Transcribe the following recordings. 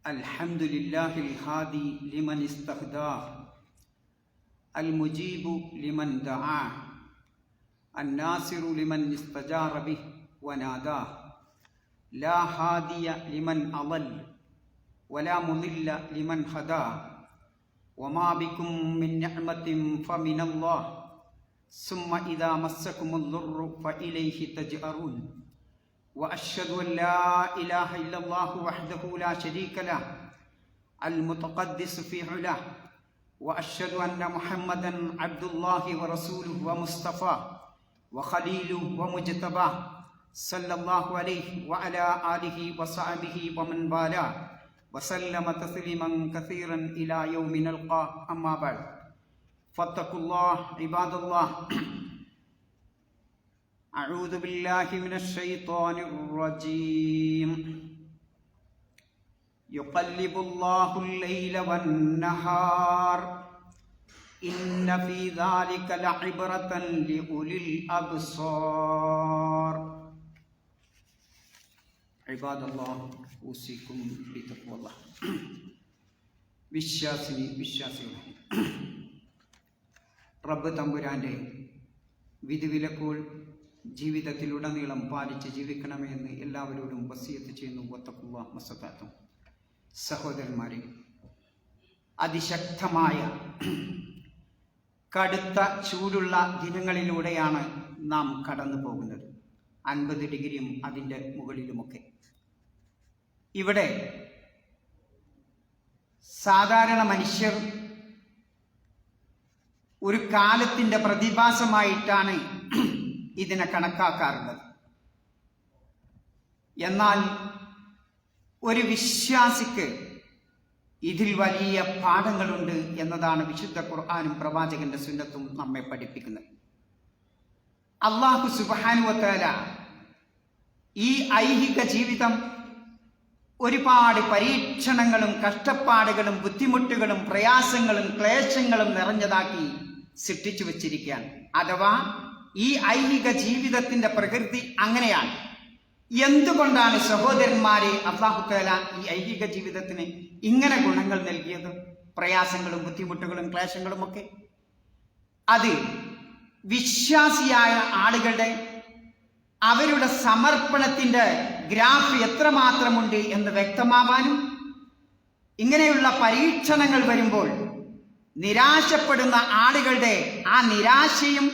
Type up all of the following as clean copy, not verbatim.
الحمد لله الهادي لمن استهداه المجيب لمن دعاه الناصر لمن استجار به وناداه لا هادي لمن أضل ولا مضل لمن هداه وما بكم من نعمة فمن الله ثم إذا مسكم الضر فإليه تجأرون وأشهد أن لا إله إلا الله وحده لا شريك له المتقدس في علاه وأشهد أن محمدا عبد الله ورسوله ومصطفاه وخليله ومجتباه صلى الله عليه وعلى آله وصحبه ومن والاه وسلم تسليما كثيرا إلى يوم نلقاه أما بعد فاتقوا الله عباد الله أعوذ بالله من الشيطان الرجيم يقلب الله الليل والنهار إن في ذلك لعبرة لأولي الأبصار عباد الله أوصيكم بتقوى الله വിശ്വാസികളെ റബ്ബ് തമ്പുരാൻ്റെ വിധിവിലക്കുകൾ ജീവിതത്തിലുടനീളം പാലിച്ച് ജീവിക്കണമേ എന്ന് എല്ലാവരോടും വസിയത്ത് ചെയ്യുന്നു. വത്തഖുല്ലാഹ് മസ്തതഅ്തും. സഹോദരന്മാരെ, അതിശക്തമായ കടുത്ത ചൂടുള്ള ദിനങ്ങളിലൂടെയാണ് നാം കടന്നു പോകുന്നത്. 50 ഡിഗ്രിയും അതിൻ്റെ മുകളിലുമൊക്കെ. ഇവിടെ സാധാരണ മനുഷ്യർ ഒരു കാലത്തിൻ്റെ പ്രതിഭാസമായിട്ടാണ് ഇതിനെ കണക്കാക്കാറുള്ളത്. എന്നാൽ ഒരു വിശ്വാസിക്ക് ഇതിൽ വലിയ പാഠങ്ങളുണ്ട് എന്നതാണ് വിശുദ്ധ ഖുർആനും പ്രവാചകന്റെ സുന്നത്തും നമ്മെ പഠിപ്പിക്കുന്നത്. അല്ലാഹു സുബ്ഹാനഹു വ തആല ഈ ഐഹിക ജീവിതം ഒരുപാട് പരീക്ഷണങ്ങളും കഷ്ടപ്പാടുകളും ബുദ്ധിമുട്ടുകളും പ്രയാസങ്ങളും ക്ലേശങ്ങളും നിറഞ്ഞതാക്കി സൃഷ്ടിച്ചു വച്ചിരിക്കുകയാണ്. അഥവാ ഈ ഐഹിക ജീവിതത്തിന്റെ പ്രകൃതി അങ്ങനെയാണ്. എന്തുകൊണ്ടാണ് സഹോദരന്മാരെ അല്ലാഹു തആല ഈ ഐഹിക ജീവിതത്തിന് ഇങ്ങനെ ഗുണങ്ങൾ നൽകിയത്? പ്രയാസങ്ങളും ബുദ്ധിമുട്ടുകളും ക്ലേശങ്ങളും ഒക്കെ അത് വിശ്വാസിയായ ആളുകളുടെ അവരുടെ സമർപ്പണത്തിന്റെ ഗ്രാഫ് എത്രമാത്രമുണ്ട് എന്ന് വ്യക്തമാവാനും, ഇങ്ങനെയുള്ള പരീക്ഷണങ്ങൾ വരുമ്പോൾ നിരാശപ്പെടുന്ന ആളുകളുടെ ആ നിരാശയും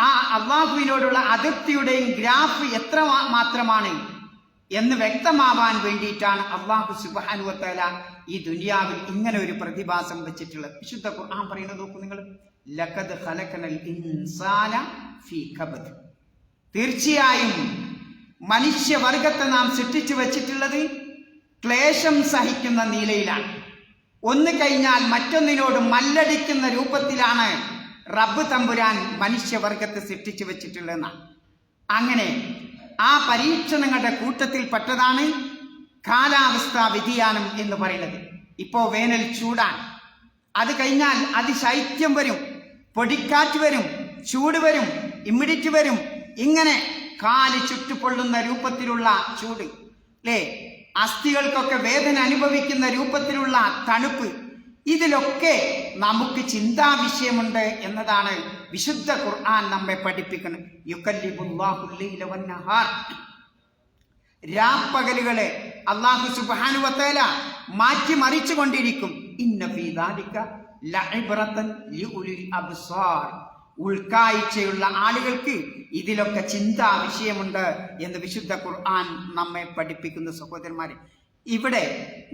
ആ അള്ളാഹുവിനോടുള്ള അതൃപ്തിയുടെയും ഗ്രാഫ് എത്ര മാത്രമാണ് എന്ന് വ്യക്തമാവാൻ വേണ്ടിയിട്ടാണ് അല്ലാഹു സുബ്ഹാനഹു വ തആല ഈ ദുനിയാവിൽ ഇങ്ങനെ ഒരു പ്രതിഭാസം വെച്ചിട്ടുള്ളത്. വിശുദ്ധ ഖുർആൻ പറയുന്നത് നോക്കൂ നിങ്ങൾ, ലഖദ് ഖലഖനൽ ഇൻസാന ഫീ കബദ്. തീർച്ചയായും മനുഷ്യവർഗത്തെ നാം സൃഷ്ടിച്ചു വെച്ചിട്ടുള്ളത് ക്ലേശം സഹിക്കുന്ന നിലയിലാണ്. ഒന്ന് കഴിഞ്ഞാൽ മറ്റൊന്നിനോട് മല്ലടിക്കുന്ന രൂപത്തിലാണ് റബ്ബ് തമ്പുരാൻ മനുഷ്യവർഗത്തെ സൃഷ്ടിച്ചു വെച്ചിട്ടുള്ളതെന്നാണ്. അങ്ങനെ ആ പരീക്ഷണങ്ങളുടെ കൂട്ടത്തിൽപ്പെട്ടതാണ് കാലാവസ്ഥാ വ്യതിയാനം എന്ന് പറയുന്നത്. ഇപ്പോ വേനൽ ചൂടാണ്, അത് കഴിഞ്ഞാൽ അതിശൈത്യം വരും, പൊടിക്കാറ്റ് വരും, ചൂട് വരും, ഇമ്മിഡിറ്റ് വരും. ഇങ്ങനെ കാല് ചുട്ടുപൊള്ളുന്ന രൂപത്തിലുള്ള ചൂട്, അല്ലേ? അസ്ഥികൾക്കൊക്കെ വേദന അനുഭവിക്കുന്ന രൂപത്തിലുള്ള തണുപ്പ്. ഇതിലൊക്കെ നമുക്ക് ചിന്താ വിഷയമുണ്ട് എന്നതാണ് വിശുദ്ധ ഖുർആൻ നമ്മെ പഠിപ്പിക്കുന്നത്. യുകല്ലിബുല്ലാഹുൽ ലൈല വന്നഹാർ. രാപ്പകലുകളെ അല്ലാഹു സുബ്ഹാനഹു വ തആല മാറ്റി മറിച്ചു കൊണ്ടിരിക്കും. ഇന്ന ഫീ ദാലിക ലഇബ്റതൻ ലിഉലിൽ അബ്സാർ. ഉൾക്കാഴ്ചയുള്ള ആളുകൾക്ക് ഇതിലൊക്കെ ചിന്താ വിഷയമുണ്ട് എന്ന് വിശുദ്ധ ഖുർആൻ നമ്മെ പഠിപ്പിക്കുന്ന. സഹോദരന്മാരെ, ഇവിടെ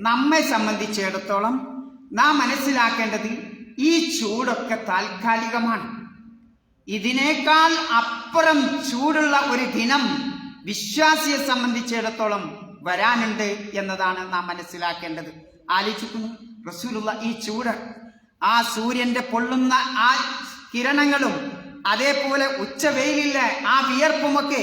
നമ്മെ സംബന്ധിച്ചിടത്തോളം നാം മനസ്സിലാക്കേണ്ടത് ഈ ചൂടൊക്കെ താൽക്കാലികമാണ്. ഇതിനേക്കാൾ അപ്പുറം ചൂടുള്ള ഒരു ദിനം വിശ്വാസിയെ സംബന്ധിച്ചിടത്തോളം വരാനുണ്ട് എന്നതാണ് നാം മനസ്സിലാക്കേണ്ടത്. ആലോചിക്കുന്നു, റസൂലുള്ള ഈ ചൂട്, ആ സൂര്യന്റെ പൊള്ളുന്ന ആ കിരണങ്ങളും അതേപോലെ ഉച്ചവെയിലിലെ ആ വിയർപ്പുമൊക്കെ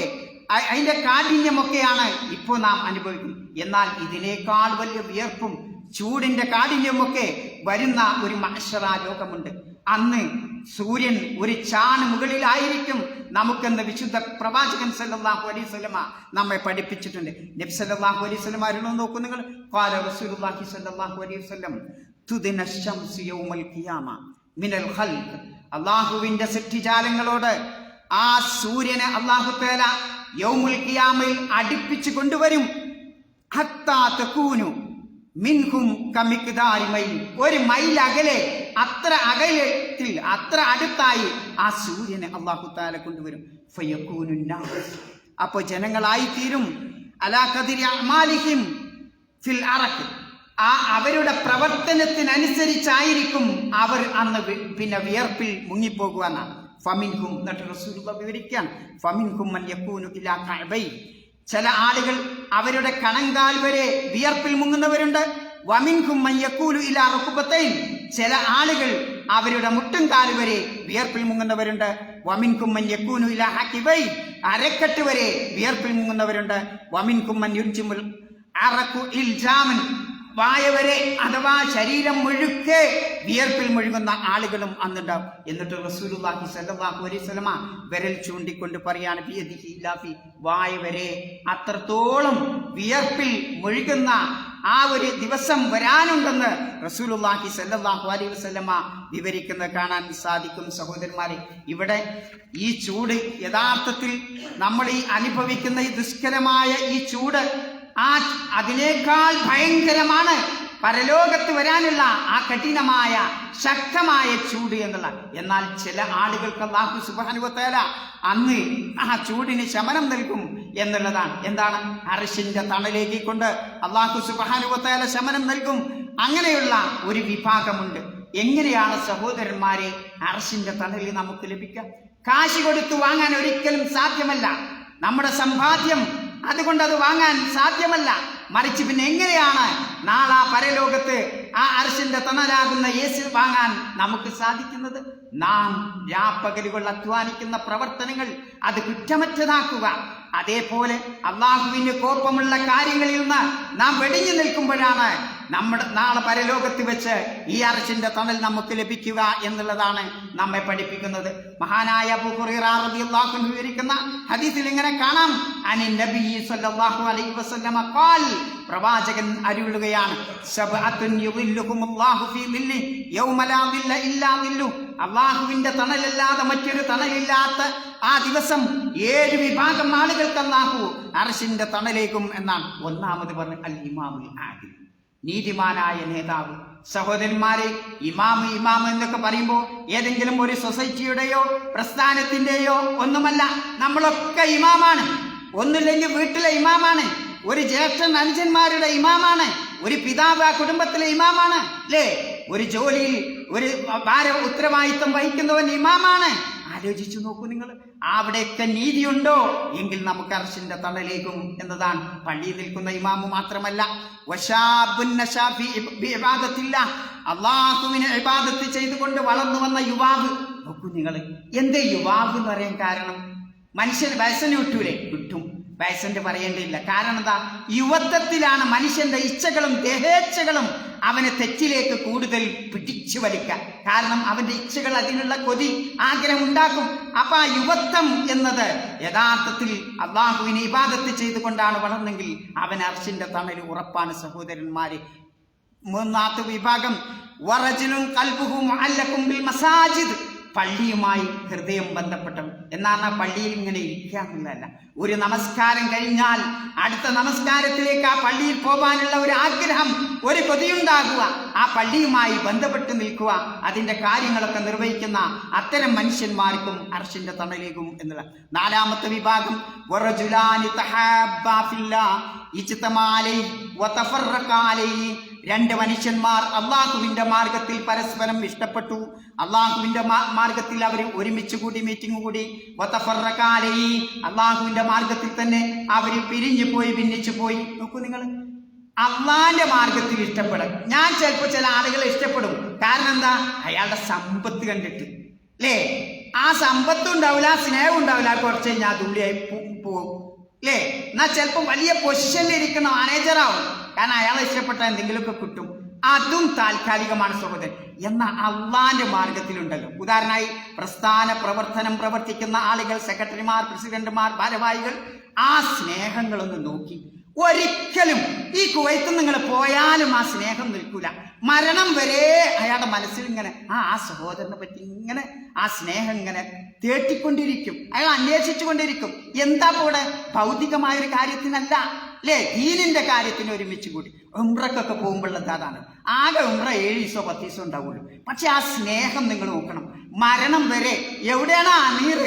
അതിന്റെ കാഠിന്യമൊക്കെയാണ് ഇപ്പോൾ നാം അനുഭവിക്കുന്നത്. എന്നാൽ ഇതിനേക്കാൾ വലിയ വിയർപ്പും ചൂടിന്റെ കാഠിന്യമൊക്കെ വരുന്ന ഒരു മഹ്ശറ ലോകമുണ്ട്. അന്ന് സൂര്യൻ ഒരു ചാണ് മുകളിലായിരിക്കും നമുക്കെന്ന് വിശുദ്ധ പ്രവാചകൻ സല്ലല്ലാഹു അലൈഹി വസല്ലമ നമ്മെ പഠിപ്പിച്ചിട്ടുണ്ട്. നബി സല്ലല്ലാഹു അലൈഹി വസല്ലമ അരുളി നോക്കൂ നിങ്ങൾ. ഖാല റസൂലുള്ളാഹി സല്ലല്ലാഹു അലൈഹി വസല്ലം തുദിന ശംസു യൗമൽ ഖിയാമ മിനൽ ഖൽഖ്. അല്ലാഹുവിന്റെ സൃഷ്ടിജാലങ്ങളോട് ആ സൂര്യനെ അല്ലാഹു തആല യൗമുൽ ഖിയാമയിൽ അടുപ്പിച്ചു കൊണ്ടുവരും. ഹത്താ തകൂനു മിൻഹും കമിഖ്ദാരി മൈൽ. ഒരു മൈൽ അകലെ, അത്ര അകലത്തിൽ, അത്ര അടുത്തായി ആ സൂര്യനെ അല്ലാഹു തആല കൊണ്ടുവരും. ഫയകൂനു നാസ്. അപ്പോൾ ജനങ്ങളായി തീരും. അലാ ഖദരി അഅമാലിഹിം ഫിൽ അറഖ്. ആ അവരുടെ പ്രവർത്തനത്തിനനുസരിച്ചായിരിക്കും അവർ അന്ന് പിന്നെ വിയർപ്പിൽ മുങ്ങിപ്പോകുവാനാണ്. ഫമിൻഹും, എന്നിട്ട് റസൂലുള്ളാഹി വിവരിക്കാൻ, ഫമിൻഹും മൻ യകൂനു ഇലാ കഅബൈ. ചില ആളുകൾ അവരുടെ കണങ്കാൽ വരെ വിയർപ്പിൽ മുങ്ങുന്നവരുണ്ട്. വമിൻഹും മൻ യകൂലു ഇലാ റുക്ബതൈൻ. ചില ആളുകൾ അവരുടെ മുട്ടുംകാൽ വരെ വിയർപ്പിൽ മുങ്ങുന്നവരുണ്ട്. വമിൻഹും മൻ യകൂനു ഇലാ ഹഖിബൈ. അരക്കെട്ട് വരെ വിയർപ്പിൽ മുങ്ങുന്നവരുണ്ട്. വമിൻഹും മൻ യുൽജിമുൽ അറഖു ഇൽജാമൻ. വായ വരെ അഥവാ ശരീരം മുഴുക്കെ വിയർപ്പിൽ മുഴുകുന്ന ആളുകളും അന്നുണ്ടാവും. എന്നിട്ട് റസൂലുള്ളാഹി സ്വല്ലല്ലാഹു അലൈഹി വസല്ലമ വിരൽ ചൂണ്ടിക്കൊണ്ട് പറയാണ്, ബിയദിഹി ഇല്ലാ ഫി. വായ വരെ അത്രത്തോളം വിയർപ്പിൽ മുഴുകുന്ന ആ ഒരു ദിവസം വരാനുണ്ടെന്ന് റസൂലുള്ളാഹി സ്വല്ലല്ലാഹു അലൈഹി വസല്ലമ വിവരിക്കുന്നത് കാണാൻ സാധിക്കും. സഹോദരന്മാരെ, ഇവിടെ ഈ ചൂട് യഥാർത്ഥത്തിൽ നമ്മൾ ഈ അനുഭവിക്കുന്ന ഈ ദുഷ്കരമായ ഈ ചൂട് അതിനേക്കാൾ ഭയങ്കരമാണ് പരലോകത്ത് വരാനുള്ള ആ കഠിനമായ ശക്തമായ ചൂട് എന്നുള്ള. എന്നാൽ ചില ആളുകൾക്ക് അല്ലാഹു സുബ്ഹാനഹു വ തആല അന്ന് ആ ചൂടിന് ശമനം നൽകും എന്നുള്ളതാണ്. എന്താണ്? അർശിന്റെ തണലേക്ക് കൊണ്ട് അല്ലാഹു സുബ്ഹാനഹു വ തആല ശമനം നൽകും. അങ്ങനെയുള്ള ഒരു വിഭാഗമുണ്ട്. എങ്ങനെയാണ് സഹോദരന്മാരെ അർശിന്റെ തണലിൽ നമുക്ക് ലഭിക്കുക? കാശ് കൊടുത്തു വാങ്ങാൻ ഒരിക്കലും സാധ്യമല്ല. നമ്മുടെ സമ്പാദ്യം അതുകൊണ്ട് അത് വാങ്ങാൻ സാധ്യമല്ല. മറിച്ച് പിന്നെ എങ്ങനെയാണ് നാളെ പരലോകത്ത് ആ അർശിന്റെ തണലാകുന്ന യേശു വാങ്ങാൻ നമുക്ക് സാധിക്കുന്നത്? നാം രാപ്പകലുകൾ അധ്വാനിക്കുന്ന പ്രവർത്തനങ്ങൾ അത് കുറ്റമറ്റതാക്കുക. അതേപോലെ അള്ളാഹുവിന് കോപമുള്ള കാര്യങ്ങളിൽ നിന്ന് നാം വെടിഞ്ഞു നിൽക്കുമ്പോഴാണ് നമ്മുടെ നാളെ പരലോകത്ത് വെച്ച് ഈ അർശിന്റെ തണൽ നമുക്ക് ലഭിക്കുക എന്നുള്ളതാണ് നമ്മെ പഠിപ്പിക്കുന്നത്. മഹാനായ അബൂ ഹുറൈറ റളിയല്ലാഹു അൻഹു വിവരിക്കുന്ന ഹദീസിൽ ഇങ്ങനെ കാണാം, അനി നബി സല്ലല്ലാഹു അലൈഹി വസല്ലമ ഖാൽ. പ്രവാചകൻ അരുളുകയാണ്, സബഅത്തുൻ യുദില്ലുഹുമുല്ലാഹു ഫീ ദില്ലി യൗമ ലാ ദില്ല ഇല്ലാ ദില്ലു. അള്ളാഹുവിന്റെ തണലല്ലാതെ മറ്റൊരു തണലില്ലാത്ത ആ ദിവസം 7 വിഭാഗം ആളുകൾക്ക് അല്ലാഹു അർശിന്റെ തണലേക്കും എന്നാണ്. ഒന്നാമത് പറഞ്ഞ അൽ ഇമാമുൽ ആദിൽ, നീതിമാനായ നേതാവ്. സഹോദരന്മാരെ, ഇമാം എന്നൊക്കെ പറയുമ്പോൾ ഏതെങ്കിലും ഒരു സൊസൈറ്റിയുടെയോ പ്രസ്ഥാനത്തിന്റെയോ ഒന്നുമല്ല. നമ്മളൊക്കെ ഇമാമാണ്. ഒന്നുമില്ലെങ്കിൽ വീട്ടിലെ ഇമാമാണ്, ഒരു ജ്യേഷ്ഠൻ അനുജന്മാരുടെ ഇമാമാണ്, ഒരു പിതാവ് ആ കുടുംബത്തിലെ ഇമാമാണ്, അല്ലേ? ഒരു ജോലിയിൽ ഒരു ഉത്തരവാദിത്വം വഹിക്കുന്നവൻ ഇമാമാണ്. ആലോചിച്ചു നോക്കൂ നിങ്ങൾ. അവിടെയൊക്കെ നീതിയുണ്ടോ എങ്കിൽ നമുക്ക് അർശിന്റെ തണലേക്കും എന്നതാണ്. പള്ളിയിൽ നിൽക്കുന്ന ഇമാമു മാത്രമല്ല, അള്ളാഹുവിനെ ഇബാദത്ത് ചെയ്തുകൊണ്ട് വളർന്നു വന്ന യുവാവ്. നോക്കൂ നിങ്ങൾ, എന്തേ യുവാവ് എന്ന് പറയാൻ കാരണം? മനുഷ്യൻ വയസ്സിന് കിട്ടൂലേ? കിട്ടും. വയസ്സിന്റെ പറയേണ്ടിയില്ല. കാരണം എന്താ? യുവത്വത്തിലാണ് മനുഷ്യന്റെ ഇച്ഛകളും ദേഹേച്ഛകളും അവനെ തെറ്റിലേക്ക് കൂടുതൽ പിടിച്ചു വലിക്കാൻ. കാരണം അവന്റെ ഇച്ഛകൾ അതിനുള്ള കൊതി, ആഗ്രഹം ഉണ്ടാക്കും. അപ്പൊ ആ യുവത്വം എന്നത് യഥാർത്ഥത്തിൽ അള്ളാഹുവിനെ ഇബാദത്ത് ചെയ്തുകൊണ്ടാണ് വളർന്നെങ്കിൽ അവൻ അർശിന്റെ തണൽ ഉറപ്പാണ്. സഹോദരന്മാരെ, മൂന്നാമത്തെ വിഭാഗം വറജുലുൻ ഖൽബുഹു മുഅല്ലഖുൻ ബിൽ മസാജിദ്. പള്ളിയുമായി ഹൃദയം ബന്ധപ്പെട്ടവൻ. എന്നാൽ ആ പള്ളിയിൽ ഇങ്ങനെ ഇരിക്കാമെന്നല്ല, ഒരു നമസ്കാരം കഴിഞ്ഞാൽ അടുത്ത നമസ്കാരത്തിലേക്ക് ആ പള്ളിയിൽ പോകാനുള്ള ഒരു ആഗ്രഹം, ഒരു കൊതിയുണ്ടാകുക, ആ പള്ളിയുമായി ബന്ധപ്പെട്ട് നിൽക്കുക, അതിന്റെ കാര്യങ്ങളൊക്കെ നിർവഹിക്കുന്ന അത്തരം മനുഷ്യന്മാർക്കും അർശിന്റെ തണലേക്കും എന്നുള്ള. നാലാമത്തെ വിഭാഗം വറജുലാനി തഹബ്ബാ ഫില്ലാഹ് ഇജ്തമാ അലൈഹി വതഫറഖാ അലൈഹി. 2 മനുഷ്യന്മാർ അള്ളാഹുവിന്റെ മാർഗത്തിൽ പരസ്പരം ഇഷ്ടപ്പെട്ടു. അള്ളാഹുവിന്റെ മാർഗത്തിൽ അവർ ഒരുമിച്ച് കൂടി, മീറ്റിംഗ് കൂടി. വതഫറഖാ അലൈഹി, അള്ളാഹുവിന്റെ മാർഗത്തിൽ തന്നെ അവർ പിരിഞ്ഞു പോയി, ഭിന്നിച്ചു പോയി. നോക്കൂ നിങ്ങൾ, അള്ളാന്റെ മാർഗത്തിൽ ഇഷ്ടപ്പെടും. ഞാൻ ചിലപ്പോൾ ചില ആളുകളെ ഇഷ്ടപ്പെടും. കാരണം എന്താ? അയാളുടെ സമ്പത്ത് കണ്ടിട്ട്, അല്ലേ? ആ സമ്പത്തും ഉണ്ടാവില്ല, സ്നേഹം ഉണ്ടാവില്ല. കുറച്ച് കഴിഞ്ഞാൽ തുള്ളിയായി പോകും, അല്ലേ? എന്നാൽ ചിലപ്പോൾ വലിയ പൊസിഷനിൽ ഇരിക്കുന്ന മാനേജറാവും. കാരണം അയാളെ ഇഷ്ടപ്പെട്ട എന്തെങ്കിലുമൊക്കെ കിട്ടും. അതും താൽക്കാലികമാണ് സഹോദരൻ. എന്നാൽ അള്ളാന്റെ മാർഗത്തിലുണ്ടല്ലോ, ഉദാഹരണമായി പ്രസ്ഥാന പ്രവർത്തനം പ്രവർത്തിക്കുന്ന ആളുകൾ, സെക്രട്ടറിമാർ, പ്രസിഡന്റുമാർ, ഭാരവാഹികൾ, ആ സ്നേഹങ്ങളൊന്ന് നോക്കി. ഒരിക്കലും ഈ കുവൈത്തിൽ നിങ്ങൾ പോയാലും ആ സ്നേഹം നിൽക്കൂല. മരണം വരെ അയാളുടെ മനസ്സിൽ ഇങ്ങനെ ആ സഹോദരനെ പറ്റി ഇങ്ങനെ ആ സ്നേഹം ഇങ്ങനെ തേട്ടിക്കൊണ്ടിരിക്കും, അയാൾ അന്വേഷിച്ചു കൊണ്ടിരിക്കും. എന്താ കൂടെ? ഭൗതികമായൊരു കാര്യത്തിനല്ല, അല്ലേ, ദീനിന്റെ കാര്യത്തിന് ഒരുമിച്ച് കൂടി. ഉംറക്കൊക്കെ പോകുമ്പോഴത് അതാണ്. ആകെ ഉംറ 7 ദിവസമോ 10 ദിവസമോ ഉണ്ടാവുള്ളൂ. പക്ഷെ ആ സ്നേഹം നിങ്ങൾ നോക്കണം. മരണം വരെ എവിടെയാണ് അമീർ,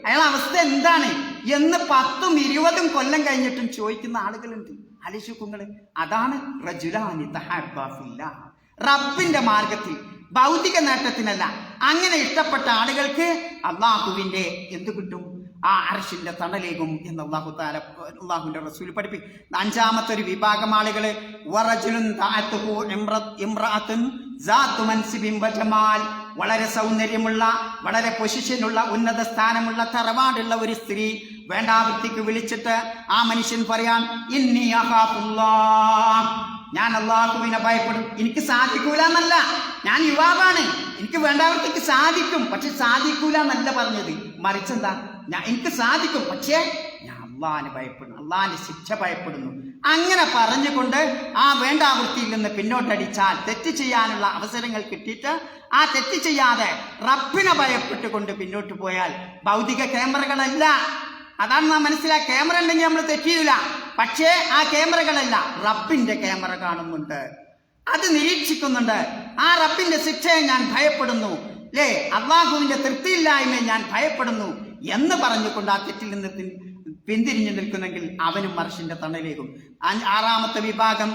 അയാളുടെ അവസ്ഥ എന്താണ് എന്ന് 10ഉം 20ഉം കൊല്ലം കഴിഞ്ഞിട്ടും ചോദിക്കുന്ന ആളുകളുണ്ട്. ആലോചിക്കുങ്ങള്. അതാണ് റജുലാനി തഹബ്ബാ ഫില്ലാഹ്, റബ്ബിന്റെ മാർഗത്തിൽ, ഭൗതിക നേട്ടത്തിനല്ല. അങ്ങനെ ഇഷ്ടപ്പെട്ട ആളുകൾക്ക് അള്ളാഹുവിന്റെ എന്ത് കിട്ടും? ആ അർശിന്റെ തണലേകും എന്ന് അള്ളാഹുവിന്റെ റസൂൽ പഠിപ്പിക്കും. 5ാമത്തെ ഒരു വിഭാഗം ആളുകള് വളരെ സൗന്ദര്യമുള്ള, വളരെ പൊസിഷനുള്ള, ഉന്നത സ്ഥാനമുള്ള, തറവാടുള്ള ഒരു സ്ത്രീ വേണ്ടാവൃത്തിക്ക് വിളിച്ചിട്ട് ആ മനുഷ്യൻ പറയാൻ, ഇന്നി അഖാഫുല്ലാഹ്, ഞാൻ അള്ളാഹുവിനെ ഭയപ്പെടും. എനിക്ക് സാധിക്കൂല എന്നല്ല, ഞാൻ യുവാവാണ്, എനിക്ക് വേണ്ടാവൃത്തിക്ക് സാധിക്കും, പക്ഷെ സാധിക്കൂല എന്നല്ല പറഞ്ഞത്. മറിച്ചെന്താ, എനിക്ക് സാധിക്കും, പക്ഷേ ഞാൻ അള്ളാഹിനെ ഭയപ്പെടുന്നു, അള്ളാഹിന്റെ ശിക്ഷ ഭയപ്പെടുന്നു. അങ്ങനെ പറഞ്ഞുകൊണ്ട് ആ വേണ്ടാവൃത്തിയിൽ നിന്ന് പിന്നോട്ടടിച്ചാൽ, തെറ്റ് ചെയ്യാനുള്ള അവസരങ്ങൾ കിട്ടിയിട്ട് ആ തെറ്റ് ചെയ്യാതെ റബ്ബിനെ ഭയപ്പെട്ടുകൊണ്ട് പിന്നോട്ട് പോയാൽ, ഭൗതിക ക്യാമറകളല്ല, അതാണ് നാം മനസ്സിലാക്കുക. ക്യാമറ ഉണ്ടെങ്കിൽ നമ്മൾ തെറ്റിയില്ല, പക്ഷേ ആ ക്യാമറകളല്ല, റബ്ബിന്റെ ക്യാമറ കാണുന്നുണ്ട്, അത് നിരീക്ഷിക്കുന്നുണ്ട്. ആ റബ്ബിന്റെ ശിക്ഷയെ ഞാൻ ഭയപ്പെടുന്നു, അല്ലേ, അള്ളാഹുവിന്റെ തൃപ്തിയില്ലായ്മയെ ഞാൻ ഭയപ്പെടുന്നു എന്ന് പറഞ്ഞുകൊണ്ട് ആ തെറ്റിൽ നിന്ന് പിന്തിരിഞ്ഞു നിൽക്കുന്നെങ്കിൽ അവനും അർശിന്റെ തണലേകും. 6ാമത്തെ വിഭാഗം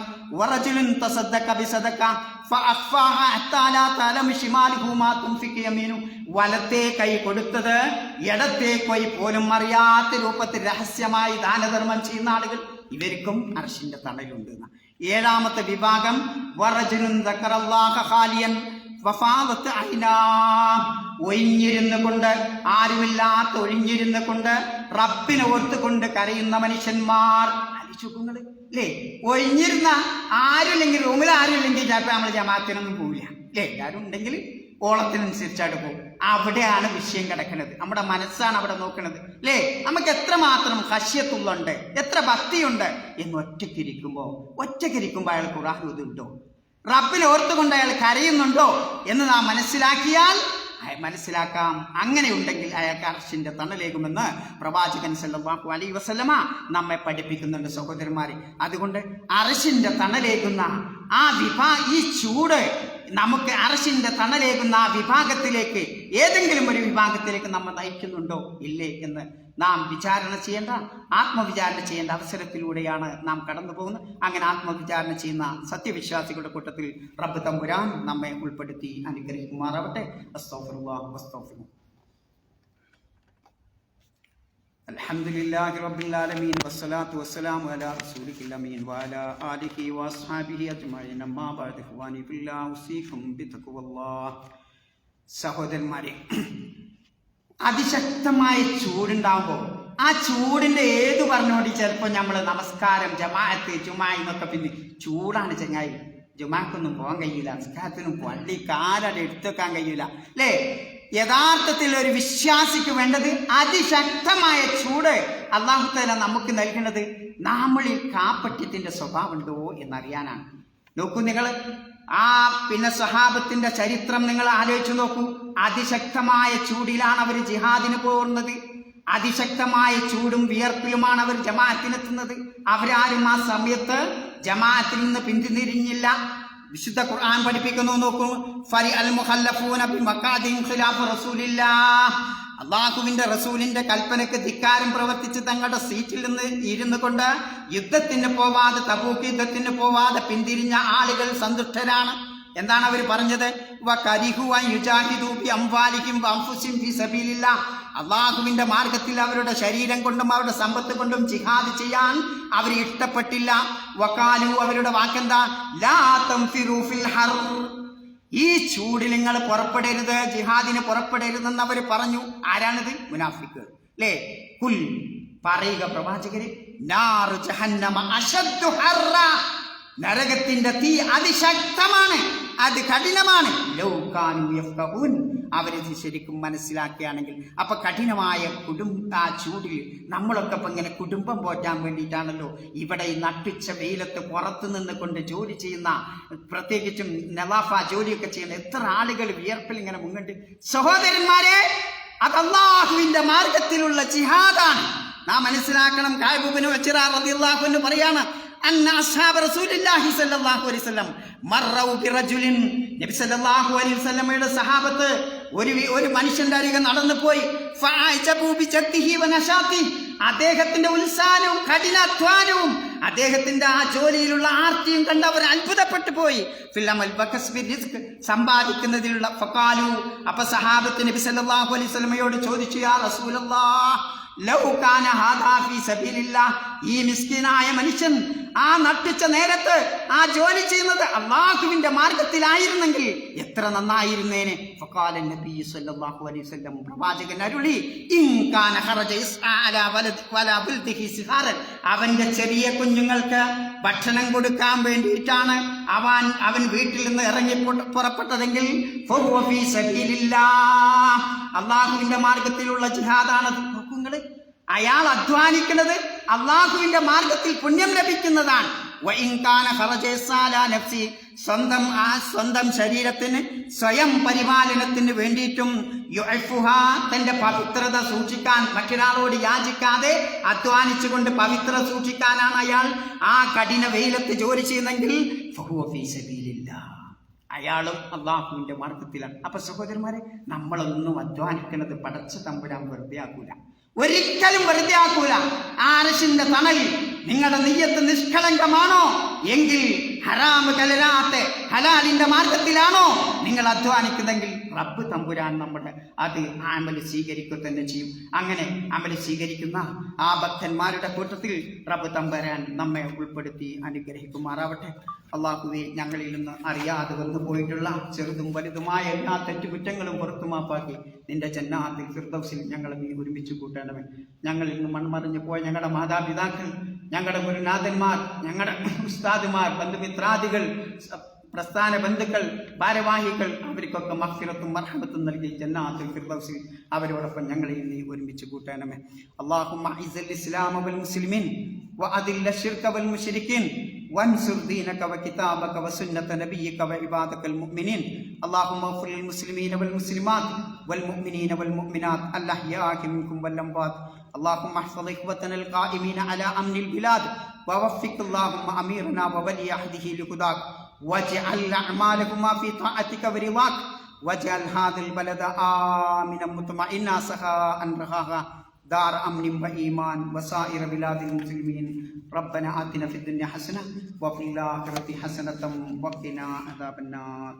വലത്തെ കൈ കൊടുത്തത് ഇടത്തെ കൈ പോലും അറിയാത്ത രൂപത്തിൽ രഹസ്യമായി ദാനധർമ്മം ചെയ്യുന്ന ആളുകൾ, ഇവർക്കും അർശിന്റെ തണലുണ്ട്. 7ാമത്തെ വിഭാഗം ഒഴിഞ്ഞിരുന്നു കൊണ്ട്, ആരുമില്ലാത്ത ഒഴിഞ്ഞിരുന്നു കൊണ്ട് റബ്ബിനെ ഓർത്തുകൊണ്ട് കരയുന്ന മനുഷ്യന്മാർ. അലിച്ചുക്കുങ്ങള് അല്ലേ, ഒഴിഞ്ഞിരുന്ന ആരുമില്ലെങ്കിൽ, റൂമിൽ ആരുമില്ലെങ്കിൽ ചിലപ്പോൾ നമ്മൾ ജമാഅത്തിനൊന്നും പോവില്ല, അല്ലേ, എല്ലാവരും ഉണ്ടെങ്കിൽ ഓളത്തിനനുസരിച്ചായിട്ട് പോകും. അവിടെയാണ് വിഷയം കിടക്കുന്നത്. നമ്മുടെ മനസ്സാണ് അവിടെ നോക്കുന്നത്, അല്ലേ. നമുക്ക് എത്രമാത്രം ഖശ്യത്തുള്ളുണ്ട്, എത്ര ഭക്തിയുണ്ട് എന്ന് ഒറ്റയ്ക്കിരിക്കുമ്പോൾ അയാൾ ഖുർആൻ ഓതുന്നുണ്ടോ, റബ്ബിനെ ഓർത്തുകൊണ്ട് അയാൾ കരയുന്നുണ്ടോ എന്ന് നാം മനസ്സിലാക്കാം. അങ്ങനെ ഉണ്ടെങ്കിൽ അയാൾക്ക് അർശിന്റെ തണലേകുമെന്ന് പ്രവാചകൻ സല്ലല്ലാഹു അലൈഹി വസല്ലമ നമ്മെ പഠിപ്പിക്കുന്നുണ്ട് സഹോദരന്മാരെ. അതുകൊണ്ട് അർശിന്റെ തണലേകുന്ന ഈ ചൂട് നമുക്ക് അർശിന്റെ തണലേകുന്ന ആ വിഭാഗത്തിലേക്ക്, ഏതെങ്കിലും ഒരു വിഭാഗത്തിലേക്ക് നമ്മൾ നയിക്കുന്നുണ്ടോ ഇല്ലേ എന്ന് നാം ആത്മവിചാരണ ചെയ്യേണ്ട അവസരത്തിലൂടെയാണ് നാം കടന്നു പോകുന്നത്. അങ്ങനെ ആത്മവിചാരണ ചെയ്യുന്ന സത്യവിശ്വാസികളുടെ കൂട്ടത്തിൽ റബ്ബ് തമ്പുരാൻ നമ്മെ ഉൾപ്പെടുത്തി അനുഗ്രഹിക്കുമാറാവട്ടെ. അസ്തഗ്ഫിറുല്ലാഹ് വസ്തഗ്ഫിറുഹു. അൽഹംദുലില്ലാഹി റബ്ബിൽ ആലമീൻ വസ്സലാത്തു വസ്സലാമു അലാ റസൂലിൽ അമീൻ വഅലാ ആലിഹി വഅസ്ഹാബിഹി അജ്മഈൻ. അമ്മാ ബഅദ് ഇഖ്വാനി ഫില്ലാഹി ഉസീകും ബിതഖ്വല്ലാഹ്. സഹോദരന്മാരെ, അതിശക്തമായ ചൂടുണ്ടാവുമ്പോൾ ആ ചൂടിന്റെ ഏത് പറഞ്ഞുകൊണ്ട് ചിലപ്പോൾ നമ്മൾ നമസ്കാരം, ജമാഅത്ത്, ജുമാ എന്നൊക്കെ, പിന്നെ ചൂടാണ് ചങ്ങായി, ജുമാക്കൊന്നും പോകാൻ കഴിയില്ല, നമസ്കാരത്തിനും പള്ളി കാലടെ എടുത്തുവെക്കാൻ കഴിയില്ല, അല്ലേ. യഥാർത്ഥത്തിൽ ഒരു വിശ്വാസിക്ക് വേണ്ടത് അതിശക്തമായ ചൂട്. അല്ലാഹു തആല നമുക്ക് നൽകുന്നത് നമ്മളിൽ കാപട്യത്തിന്റെ സ്വഭാവം ഉണ്ടോ എന്നറിയാനാണ്. നോക്കൂ നിങ്ങൾ, പിന്നെ സ്വഹാബത്തിന്റെ ചരിത്രം നിങ്ങൾ ആലോചിച്ചു നോക്കൂ. അതിശക്തമായ ചൂടിലാണ് അവർ ജിഹാദിന് പോകുന്നത്, അതിശക്തമായ ചൂടും വിയർപ്പിലുമാണ് അവർ ജമാഅത്തിനെത്തുന്നത്. അവരാരും ആ സമയത്ത് ജമാഅത്തിൽ നിന്ന് പിന്തിരിഞ്ഞില്ല. വിശുദ്ധ ഖുർആൻ പഠിപ്പിക്കുന്നു, നോക്കൂ. ഫരി അൽ മുഖല്ലഫൂന ബിമഖാദിൻ ഖിലാഫ് റസൂലില്ലാഹ്. അള്ളാഹുവിന്റെ റസൂലിന്റെ കൽപ്പനയ്ക്ക് ധിക്കാരം പ്രവർത്തിച്ച് തങ്ങളുടെ സീറ്റിൽ നിന്ന് ഇരുന്നു കൊണ്ട് യുദ്ധത്തിന് പോവാതെ, തബൂക്ക് യുദ്ധത്തിന് പോവാതെ പിന്തിരിഞ്ഞ ആളുകൾ സന്തുഷ്ടരാണ്. എന്താണ് അവർ പറഞ്ഞത്? അള്ളാഹുവിന്റെ മാർഗത്തിൽ അവരുടെ ശരീരം കൊണ്ടും അവരുടെ സമ്പത്ത് കൊണ്ടും ജിഹാദ് ചെയ്യാൻ അവർ ഇഷ്ടപ്പെട്ടില്ല. വഖാലു, അവരുടെ വാക്കെന്താ? ലാ തൻഫിറൂ ഫിൽ ഹർ, ഈ ചൂടിൽ നിങ്ങൾ പുറപ്പെടരുത്, ജിഹാദിന് പുറപ്പെടരുതെന്ന് അവർ പറഞ്ഞു. ആരാണിത്? മുനാഫിക്ക്, അല്ലേ. കുൽ, പറയുക പ്രവാചകരെ, നാറു ജഹന്നമ അശദ്ദു ഹർറ, നരകത്തിന്റെ തീ അതിശക്തമാണ്, അത് കഠിനമാണ്. ലൗ കാനൂ യഫ്ഖഹൂൻ, അവരിത് ശരിക്കും മനസ്സിലാക്കുകയാണെങ്കിൽ. അപ്പൊ കഠിനമായ ആ ചൂടിൽ നമ്മളൊക്കെ ഇപ്പൊ ഇങ്ങനെ കുടുംബം പോറ്റാൻ വേണ്ടിയിട്ടാണല്ലോ ഇവിടെ ഈ നട്ടുച്ച വെയിലത്ത് പുറത്തു നിന്ന് കൊണ്ട് ജോലി ചെയ്യുന്ന, പ്രത്യേകിച്ചും നവാഫ ജോലിയൊക്കെ ചെയ്യുന്ന എത്ര ആളുകൾ വിയർപ്പിൽ ഇങ്ങനെ മുങ്ങുണ്ട്. സഹോദരന്മാരെ, അത് അല്ലാഹുവിന്റെ മാർഗത്തിലുള്ള ജിഹാദാണ്. നാം മനസ്സിലാക്കണം. കഅബ് ഇബ്നു ഉജ്റ റളിയല്ലാഹു അൻഹു പറയാണ്, അന്ന അസ്ഹാബ റസൂലുള്ളാഹി സ്വല്ലല്ലാഹു അലൈഹി വസല്ലം മർറു ബിറജുലിൻ, നബി സല്ലല്ലാഹു അലൈഹി വസല്ലമയുടെ സഹാബത്ത് ഒരു മനുഷ്യന്റെ അരികെ നടന്നു പോയി. ഫഅജബു ബിജദ്ദിഹി വനശാതി, അദ്ദേഹത്തിന്റെ ഉത്സാഹവും കഠിനാധ്വാനവും അദ്ദേഹത്തിന്റെ ആ ജോലിയിലുള്ള ആർത്തിയും കണ്ട് അവർ അത്ഭുതപ്പെട്ടു പോയി. ഫില്ലമൽ ബകസ്ബി റിസ്ക്, സമ്പാദിക്കുന്നതിലുള്ള. ഫഖാലു, അപ്പൊ സഹാബത്ത് നബി സല്ലല്ലാഹു അലൈഹി വസല്ലമയോട് ചോദിച്ചു, യാ റസൂലല്ലാഹ് ലൗ കാന ഹാദാ ഫീ സബീലില്ലാഹ്, ഈ മിസ്കീനായ മനുഷ്യൻ ആ നട്ടിച്ച നേരത്ത് ആ ജോലി ചെയ്യുന്നത് അല്ലാഹുവിന്റെ മാർഗത്തിലായിരുന്നെങ്കിൽ എത്ര നന്നായിരുന്നേനെ. ഫഖാല നബി സല്ലല്ലാഹു അലൈഹി വസല്ലം, പ്രവാചകൻ അരുളി, ഇൻ കാന ഖറജ യസ്ആ അലാ വലദിഹി സിഹാറൻ, അവന്റെ ചെറിയ കുഞ്ഞുങ്ങൾക്ക് ഭക്ഷണം കൊടുക്കാൻ വേണ്ടിയിട്ടാണ് അവൻ വീട്ടിൽ നിന്ന് ഇറങ്ങി പുറപ്പെട്ടതെങ്കിൽ ഫഹുവ ഫീ സബീലില്ലാഹ്, അല്ലാഹുവിന്റെ മാർഗത്തിലുള്ള ജിഹാദാണ്. നോക്കുങ്ങള്, അയാൾ അധ്വാനിക്കുന്നത് അള്ളാഹുവിന്റെ മാർഗത്തിൽ പുണ്യം ലഭിക്കുന്നതാണ്. സ്വന്തം ശരീരത്തിന് സ്വയം പരിപാലനത്തിന് വേണ്ടിയിട്ടും തന്റെ പവിത്രത സൂക്ഷിക്കാൻ, മറ്റൊരാളോട് യാചിക്കാതെ അധ്വാനിച്ചുകൊണ്ട് പവിത്രത സൂക്ഷിക്കാനാണ് അയാൾ ആ കഠിന വെയിലത്ത് ജോലി ചെയ്യുന്നെങ്കിൽ അയാളും അള്ളാഹുവിന്റെ മാർഗത്തിലാണ്. അപ്പൊ സഹോദരന്മാരെ, നമ്മളൊന്നും അധ്വാനിക്കുന്നത് പടച്ച തമ്പുരാൻ വെറുതെ ആക്കൂല, ഒരിക്കലും വെറുതെ ആക്കൂല. ആ അർശിന്റെ തണലിൽ നിങ്ങളുടെ നിയ്യത്ത് നിഷ്കളങ്കമാണോ എങ്കിൽ, ഹറാമ് കലരാത്ത ഹലാലിന്റെ മാർഗത്തിലാണോ നിങ്ങൾ അധ്വാനിക്കുന്നെങ്കിൽ, റബ്ബ് തമ്പുരാൻ നമ്മുടെ അത് അമല് സ്വീകരിക്കുക തന്നെ ചെയ്യും. അങ്ങനെ അമല് സ്വീകരിക്കുന്ന ആ ഭക്തന്മാരുടെ കൂട്ടത്തിൽ റബ്ബ് തമ്പുരാൻ നമ്മെ ഉൾപ്പെടുത്തി അനുഗ്രഹിക്കുമാറാവട്ടെ. അള്ളാഹുവേ, ഞങ്ങളിൽ നിന്ന് അറിയാതെ വന്നു പോയിട്ടുള്ള ചെറുതും വലുതുമായ എല്ലാ തെറ്റുകുറ്റങ്ങളും പുറത്തു മാപ്പാക്കി നിന്റെ ജന്നാത്തിൽ ഫിർദൗസിൽ ഞങ്ങളെ നീ ഒരുമിച്ച് കൂട്ടണമേ. ഞങ്ങളിൽ നിന്ന് മൺമറിഞ്ഞു പോയ ഞങ്ങളുടെ മാതാപിതാക്കൾ, ഞങ്ങളുടെ ഗുരുനാഥന്മാർ, ഞങ്ങളുടെ ഉസ്താദുമാർ, ബന്ധുമിത്രാദികൾ, പ്രസ്ഥാന ബന്ധുക്കൾ, ഭാരവാഹികൾ, അവർക്കൊക്കെ മഗ്ഫിറത്തും മർഹമത്തും നൽകി ജന്നാത്തുൽ ഫിർദൗസിൽ അവരോടൊപ്പം ഞങ്ങളെയും നീ ഒരുമിച്ച് കൂട്ടണമേ. അല്ലാഹുമ്മ അഇസ്സൽ ഇസ്ലാമ വൽ മുസ്ലിമീൻ വഅദില്ല ശിർക വൽ മുശ്രിക്കീൻ വൻസുർ ദീനക വകിതാബക വസുന്നത നബിയ്യിക വഇബാദകൽ മുഅ്മിനീൻ. അല്ലാഹുമ്മ ഗ്ഫിർ ലിൽ മുസ്ലിമീന വൽ മുസ്ലിമാത് വൽ മുഅ്മിനീന വൽ മുഅ്മിനാത് അൽ അഹ്യാഇ മിൻകും വൽ അംവാത്. اللهم احفظ إخوتنا القائمين على أمن البلاد ووفق اللهم أميرنا وولي عهده لهداك واجعل أعمالهما في طاعتك ورضاك واجعل هذا البلد آمنا مطمئنا سخاء رخاء دار أمن وإيمان وسائر بلاد المسلمين. ربنا آتنا في الدنيا حسنة وفي الآخرة حسنة وقنا عذاب النار.